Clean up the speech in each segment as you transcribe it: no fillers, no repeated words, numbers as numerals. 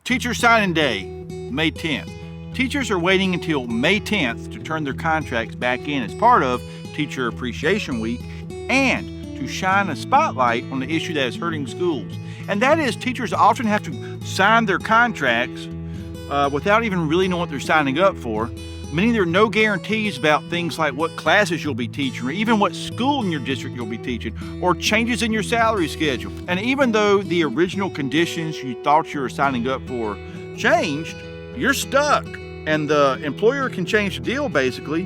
Teacher signing day, May 10th. Teachers are waiting until May 10th to turn their contracts back in as part of Teacher Appreciation Week and to shine a spotlight on the issue that is hurting schools. And that is, teachers often have to sign their contracts without even really knowing what they're signing up for, meaning there are no guarantees about things like what classes you'll be teaching, or even what school in your district you'll be teaching, or changes in your salary schedule. And even though the original conditions you thought you were signing up for changed, you're stuck. And the employer can change the deal, basically.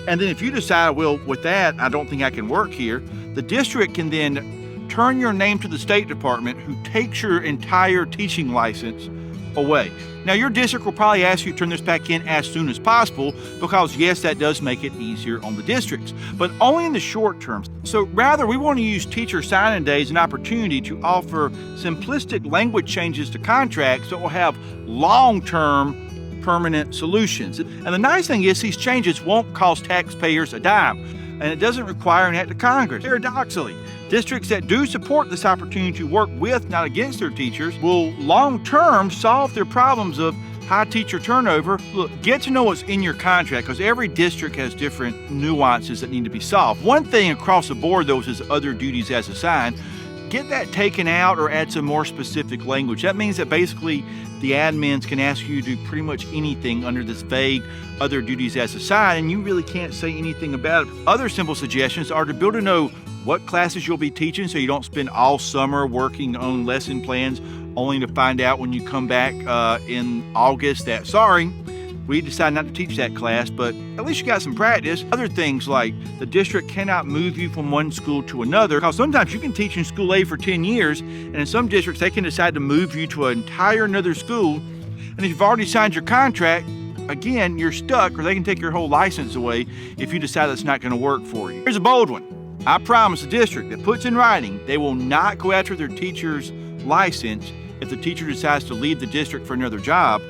And then if you decide, well, with that, I don't think I can work here, the district can then turn your name to the State Department, who takes your entire teaching license away. Now, your district will probably ask you to turn this back in as soon as possible because, yes, that does make it easier on the districts, but only in the short term. So rather, we want to use Teacher Signing Day as an opportunity to offer simplistic language changes to contracts that will have long-term permanent solutions. And the nice thing is these changes won't cost taxpayers a dime, and it doesn't require an act of Congress. Paradoxically, districts that do support this opportunity to work with, not against their teachers, will long-term solve their problems of high teacher turnover. Look, get to know what's in your contract, because every district has different nuances that need to be solved. One thing across the board, though, is other duties as assigned. Get that taken out or add some more specific language. That means that basically the admins can ask you to do pretty much anything under this vague other duties as assigned, and you really can't say anything about it. Other simple suggestions are to be able to know what classes you'll be teaching so you don't spend all summer working on lesson plans only to find out when you come back in August that, sorry, we decided not to teach that class, but at least you got some practice. Other things like the district cannot move you from one school to another, because sometimes you can teach in school A for 10 years, and in some districts they can decide to move you to an entire another school, and if you've already signed your contract, again, you're stuck, or they can take your whole license away if you decide that's not going to work for you. Here's a bold one. I promise the district that puts in writing they will not go after their teacher's license if the teacher decides to leave the district for another job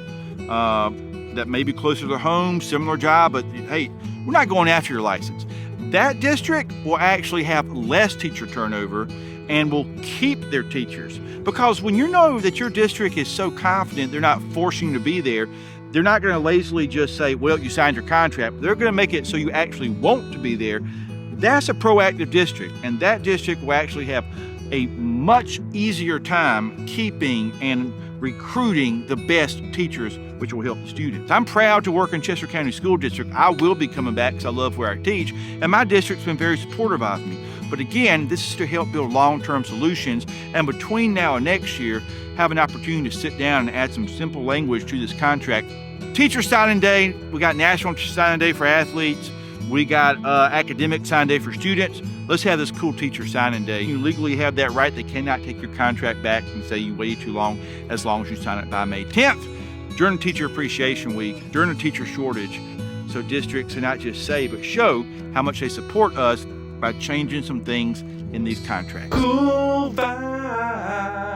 that may be closer to home, similar job, but hey, we're not going after your license. That district will actually have less teacher turnover and will keep their teachers. Because when you know that your district is so confident they're not forcing you to be there, they're not going to lazily just say, well, you signed your contract. They're going to make it so you actually want to be there. That's a proactive district, and that district will actually have a much easier time keeping and recruiting the best teachers, which will help the students. I'm proud to work in Chester County School District. I will be coming back because I love where I teach, and my district's been very supportive of me. But again, this is to help build long-term solutions, and between now and next year, have an opportunity to sit down and add some simple language to this contract. Teacher Signing Day, we got National Signing Day for athletes, we got Academic Signing Day for students. Let's have this cool Teacher Signing Day. You legally have that right. They cannot take your contract back and say you waited too long, as long as you sign it by May 10th. During the Teacher Appreciation Week, during the teacher shortage, so districts can not just say, but show how much they support us by changing some things in these contracts. Cool vibes.